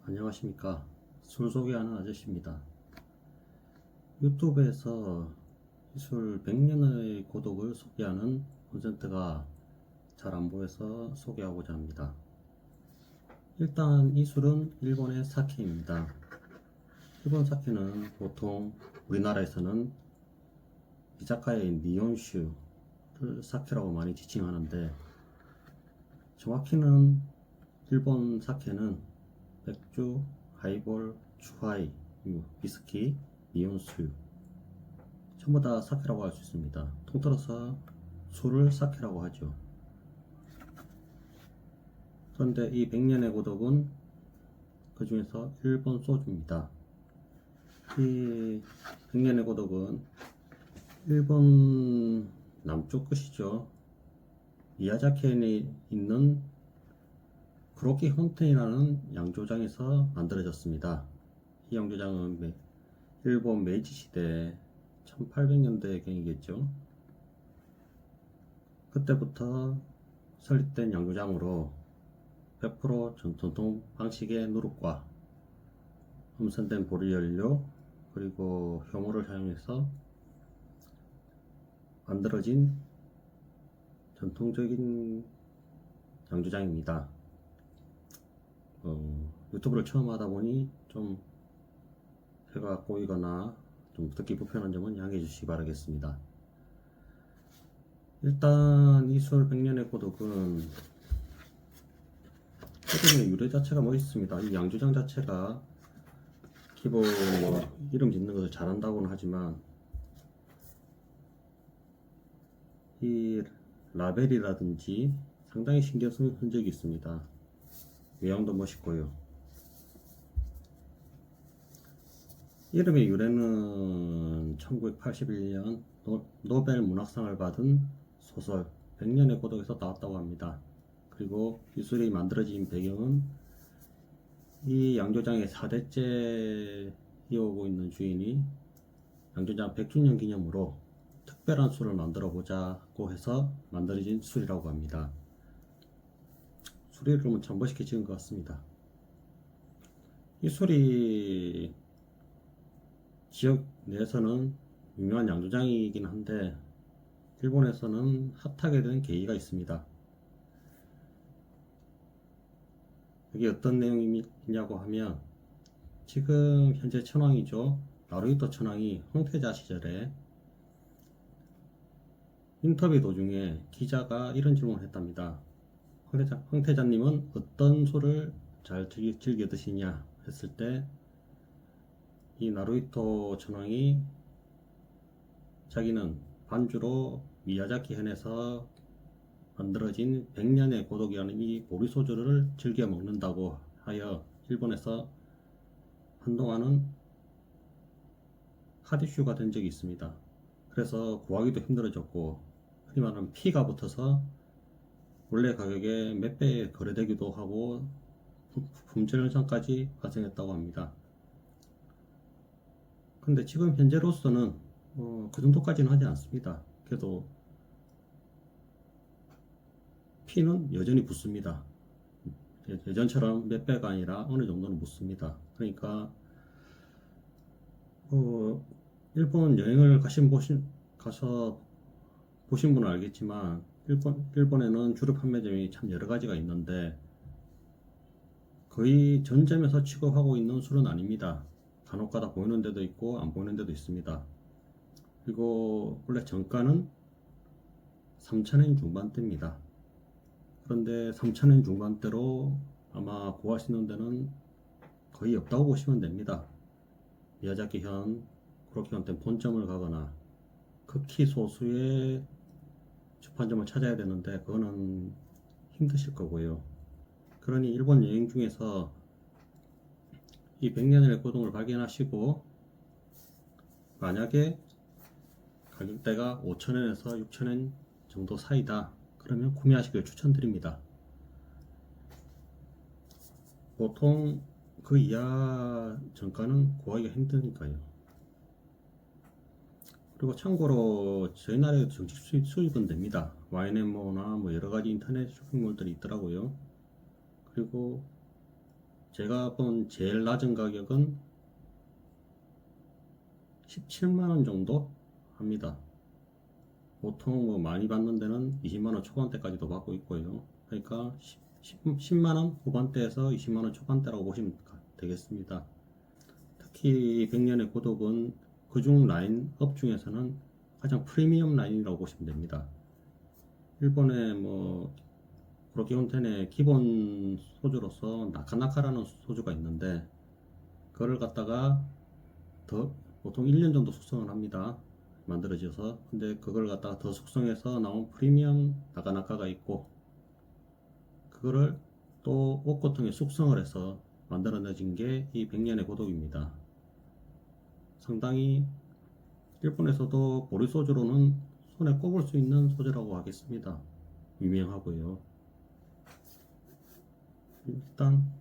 안녕하십니까. 술 소개하는 아저씨입니다. 유튜브에서 이 술 100년의 고독을 소개하는 콘텐츠가 잘 안 보여서 소개하고자 합니다. 일단 이 술은 일본의 사케입니다. 일본 사케는 보통 우리나라에서는 이자카야의 니온슈를 사케라고 많이 지칭하는데, 정확히는 일본 사케는 맥주, 하이볼, 추하이, 위스키, 니온수 전부 다 사케라고 할 수 있습니다. 통틀어서 술을 사케라고 하죠. 그런데 이 100년의 고독은 그 중에서 일본 소주입니다. 이 100년의 고독은 일본 남쪽 끝이죠. 미야자키현에 있는 구로키 혼텐이라는 양조장에서 만들어졌습니다. 이 양조장은 일본 메이지 시대 1800년대경이겠죠. 그때부터 설립된 양조장으로 100% 전통 방식의 누룩과 음선된 보리연료 그리고 효모를 사용해서 만들어진 전통적인 양조장입니다. 유튜브를 처음 하다 보니 좀 혀가 꼬이거나 좀 듣기 불편한 점은 양해해 주시기 바라겠습니다. 일단 이 술 100년의 고독은 이름의 유래 자체가 멋있습니다. 이 양조장 자체가 기본 이름 짓는 것을 잘한다고는 하지만 이 라벨이라든지 상당히 신경 쓴 흔적이 있습니다. 외형도 멋있고요. 이름의 유래는 1981년 노벨 문학상을 받은 소설 100년의 고독에서 나왔다고 합니다. 그리고 이 술이 만들어진 배경은 이 양조장의 4대째 이어오고 있는 주인이 양조장 100주년 기념으로 특별한 술을 만들어 보자고 해서 만들어진 술이라고 합니다. 술 이름은 참 멋있게 지은 것 같습니다. 이 술이 지역 내에서는 유명한 양조장이긴 한데 일본에서는 핫하게 된 계기가 있습니다. 이게 어떤 내용이냐고 하면, 지금 현재 천황이죠. 나루히토 천황이 황태자 시절에 인터뷰 도중에 기자가 이런 질문을 했답니다. 황태자님은 어떤 술을 잘 즐겨 드시냐 했을 때, 이 나루히토 천황이 자기는 반주로 미야자키 현에서 만들어진 100년의 고독이라는 이 보리소주를 즐겨 먹는다고 하여 일본에서 한동안은 핫 이슈가 된 적이 있습니다. 그래서 구하기도 힘들어졌고, 흔히 말하는 피가 붙어서 원래 가격에 몇 배 거래되기도 하고 품질 현상까지 발생했다고 합니다. 근데 지금 현재로서는 그 정도까지는 하지 않습니다. 그래도 피는 여전히 붙습니다. 예전처럼 몇 배가 아니라 어느 정도는 붙습니다. 그러니까 일본 여행을 가서 보신 분은 알겠지만, 일본에는 주류 판매점이 참 여러 가지가 있는데 거의 전점에서 취급하고 있는 술은 아닙니다. 간혹가다 보이는 데도 있고 안 보이는 데도 있습니다. 그리고 원래 정가는 3,000엔 중반대입니다. 그런데 3,000엔 중반대로 아마 구할 수 있는 데는 거의 없다고 보시면 됩니다. 미야자키 현, 쿠로키 현店 본점을 가거나 극히 소수의 주판점을 찾아야 되는데 그거는 힘드실 거고요. 그러니 일본 여행 중에서 이 100년의 고동을 발견하시고, 만약에 가격대가 5,000엔에서 6,000엔 정도 사이다 그러면 구매하시길 추천드립니다. 보통 그 이하 정가는 구하기가 힘드니까요. 그리고 참고로 저희 나라에도 정식 수입은 됩니다. Y&M나 뭐 여러가지 인터넷 쇼핑몰들이 있더라고요. 그리고 제가 본 제일 낮은 가격은 17만원 정도 합니다. 보통 뭐 많이 받는 데는 20만원 초반대까지도 받고 있고요. 그러니까 10만원 후반대에서 20만원 초반대라고 보시면 되겠습니다. 특히 100년의 고독은 그중 라인업 중에서는 가장 프리미엄 라인이라고 보시면 됩니다. 일본의 뭐 브로키혼텐의 기본 소주로서 나카나카라는 소주가 있는데, 그거를 갖다가 더 보통 1년 정도 숙성을 합니다. 만들어져서. 근데 그걸 갖다가 더 숙성해서 나온 프리미엄 나카나카가 있고, 그거를 또 옥고통에 숙성을 해서 만들어내진 게 이 100년의 고독입니다. 상당히 일본에서도 보리소주로는 손에 꼽을 수 있는 소주라고 하겠습니다. 유명하고요. 일단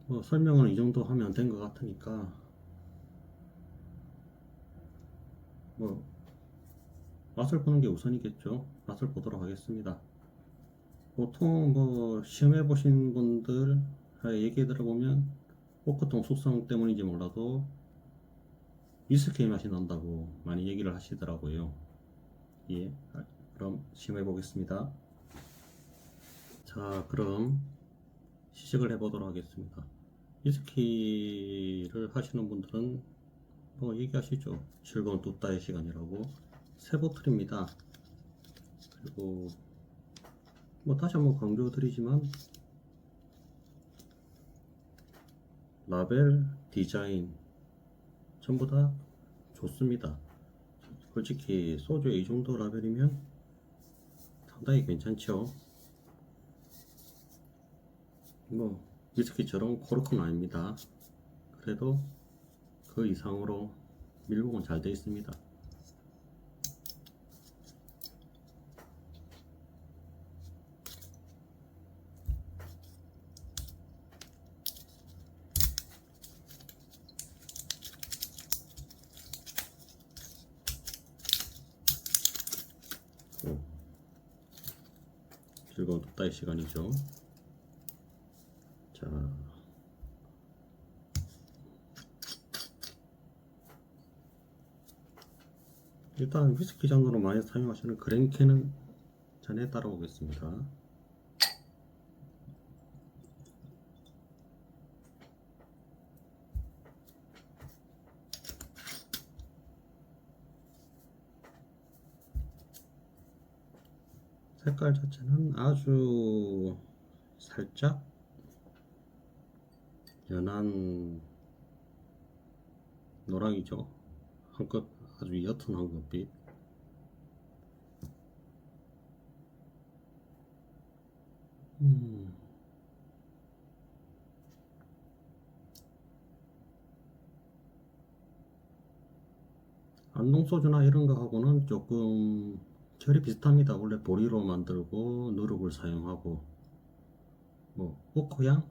뭐 설명을 이 정도 하면 된 것 같으니까 뭐 맛을 보는 게 우선이겠죠. 맛을 보도록 하겠습니다. 보통 뭐 시험해 보신 분들 얘기 들어보면 오크통 숙성 때문인지 몰라도 위스키 맛이 난다고 많이 얘기를 하시더라고요. 예, 그럼 시험해 보겠습니다. 자, 그럼 시식을 해 보도록 하겠습니다. 위스키를 하시는 분들은 뭐 얘기하시죠. 즐거운 뚜따의 시간이라고. 세 보틀입니다. 그리고 뭐 다시 한번 강조드리지만 라벨, 디자인 전부 다 좋습니다. 솔직히 소주에 이 정도 라벨이면 상당히 괜찮죠. 뭐 위스키처럼 코르크는 아닙니다. 그래도 그 이상으로 밀봉은 잘 되어 있습니다. 즐거운 뚝딱이 시간이죠. 자, 일단 위스키 잔으로 많이 사용하시는 그랭켄은 잔에 따라오겠습니다. 색깔 자체는 아주 살짝 연한 노랑이죠. 한껏 아주 옅은 황금빛. 안동소주나 이런 거 하고는 조금 결이 비슷합니다. 원래 보리로 만들고 누룩을 사용하고 뭐 오크향,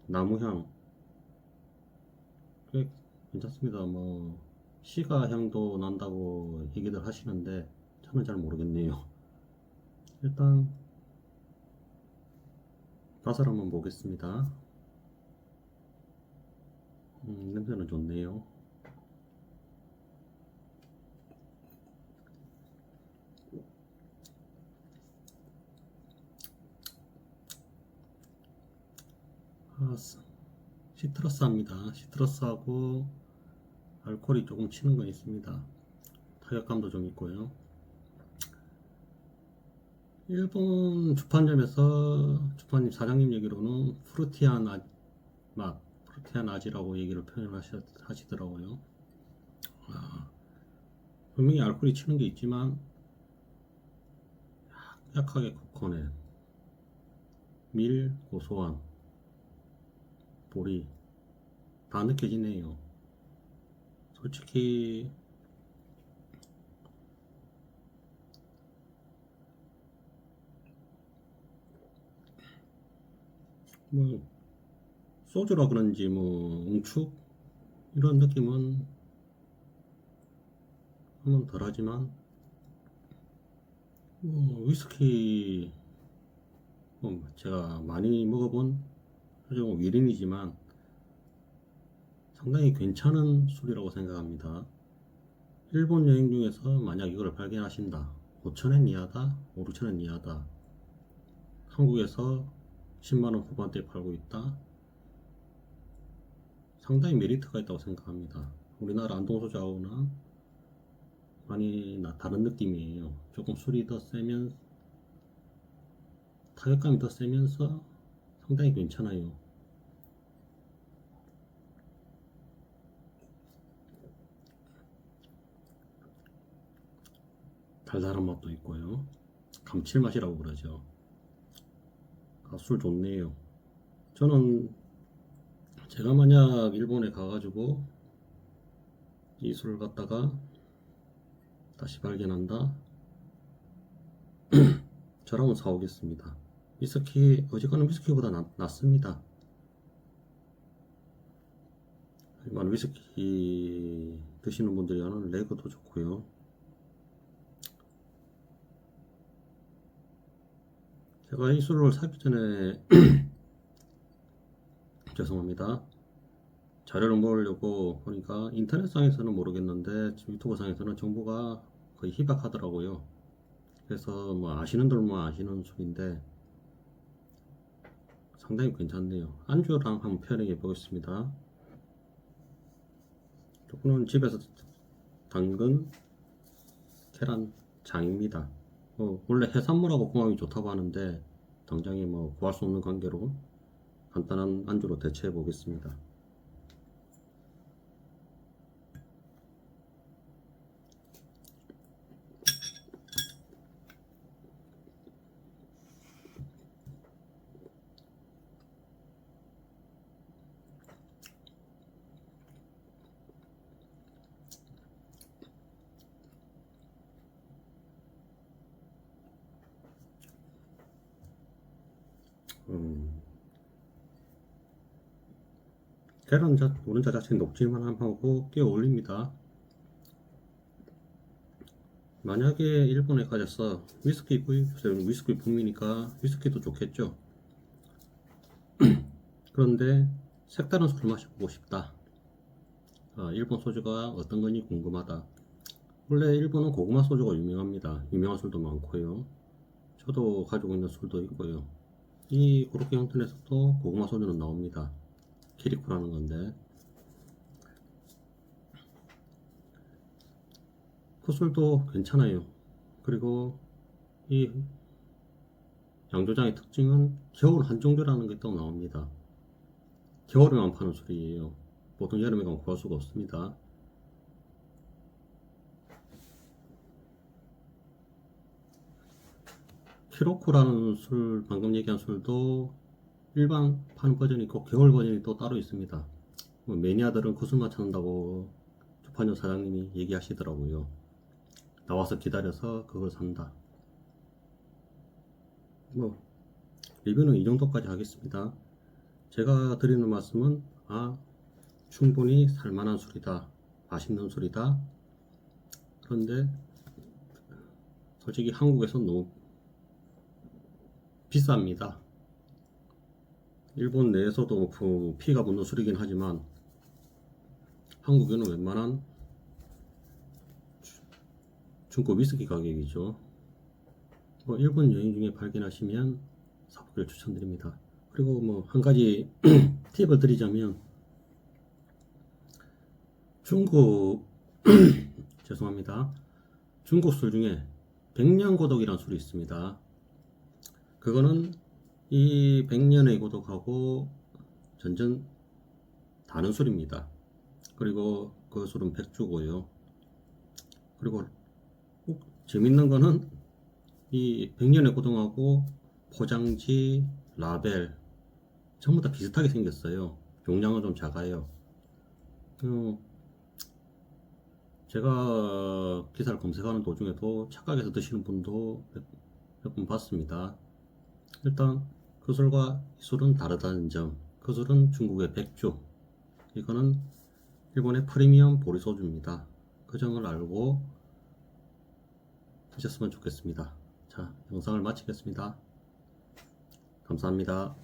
나무향 꽤 괜찮습니다. 뭐 시가 향도 난다고 얘기들 하시는데 저는 잘 모르겠네요. 일단 맛을 한번 보겠습니다. 냄새는 좋네요. 시트러스합니다. 시트러스하고 알코올이 조금 치는 건 있습니다. 타격감도 좀 있고요. 일본 주판점에서 주판님 사장님 얘기로는 프루티한 맛, 프루티한 아지라고 얘기를 표현하시더라고요. 분명히 알코올이 치는 게 있지만 약하게 코코넛, 밀, 고소한, 보리 다 느껴지네요. 솔직히 뭐 소주라 그런지 뭐 응축 이런 느낌은 한번 덜하지만 뭐 위스키 제가 많이 먹어본 위린이지만 상당히 괜찮은 술이라고 생각합니다. 일본 여행 중에서 만약 이걸 발견하신다, 5,000엔 이하다, 5, 6,000엔 이하다, 한국에서 10만원 후반대에 팔고 있다, 상당히 메리트가 있다고 생각합니다. 우리나라 안동소주하고는 많이 다른 느낌이에요. 조금 술이 더 세면, 타격감이 더 세면서 상당히 괜찮아요. 달달한 맛도 있고요. 감칠맛이라고 그러죠. 술 좋네요. 저는 제가 만약 일본에 가가지고 이 술을 갖다가 다시 발견한다, 저라면 사오겠습니다. 위스키, 어지간한 위스키보다 낫습니다. 일반 위스키 드시는 분들이 하는 레그도 좋고요. 제가 이 술을 사기 전에 죄송합니다. 자료를 모으려고 보니까 인터넷상에서는 모르겠는데 유튜브상에서는 정보가 거의 희박하더라고요. 그래서 뭐 아시는 분만 아시는 술인데 상당히 괜찮네요. 안주랑 한번 페어링해 보겠습니다. 이거는 집에서 담근 계란장입니다. 원래 해산물하고 궁합이 좋다고 하는데 당장에 뭐 구할 수 없는 관계로 간단한 안주로 대체해 보겠습니다. 계란 노른자 자체는 녹질만 하고 꽤 어울립니다. 만약에 일본에 가셔서 위스키 붐이니까 위스키도 좋겠죠. 그런데 색다른 술을 마셔보고 싶다, 일본 소주가 어떤 건지 궁금하다. 원래 일본은 고구마 소주가 유명합니다. 유명한 술도 많고요. 저도 가지고 있는 술도 있고요. 이 그렇게 형편에서도 고구마 소주는 나옵니다. 키리코라는 건데 그 술도 괜찮아요. 그리고 이 양조장의 특징은 겨울 한정주라는 게 또 나옵니다. 겨울에만 파는 술이에요. 보통 여름에 가면 구할 수가 없습니다. 키로코라는 술, 방금 얘기한 술도 일반 파는 버전이 있고 겨울 버전이 또 따로 있습니다. 매니아들은 그 술만 찾는다고 주판점 사장님이 얘기하시더라고요. 나와서 기다려서 그걸 산다. 리뷰는 이 정도까지 하겠습니다. 제가 드리는 말씀은 충분히 살만한 술이다, 맛있는 술이다. 그런데 솔직히 한국에선 너무 비쌉니다. 일본 내에서도 피가 붙는 술이긴 하지만 한국에는 웬만한 중고 위스키 가격이죠. 일본 여행 중에 발견하시면 사보기를 추천드립니다. 그리고 한 가지 팁을 드리자면, 중국 죄송합니다. 중국 술 중에 백년고독이라는 술이 있습니다. 그거는 이 백년의 고독하고 전전 다른 술입니다. 그리고 그 술은 백주고요. 그리고 재밌는 거는 이 백년의 고등하고 포장지, 라벨 전부 다 비슷하게 생겼어요. 용량은 좀 작아요. 제가 기사를 검색하는 도중에도 착각해서 드시는 분도 몇 분 봤습니다. 일단 그 술과 이 술은 다르다는 점, 그 술은 중국의 백주, 이거는 일본의 프리미엄 보리소주입니다. 그 점을 알고 드셨으면 좋겠습니다. 자, 영상을 마치겠습니다. 감사합니다.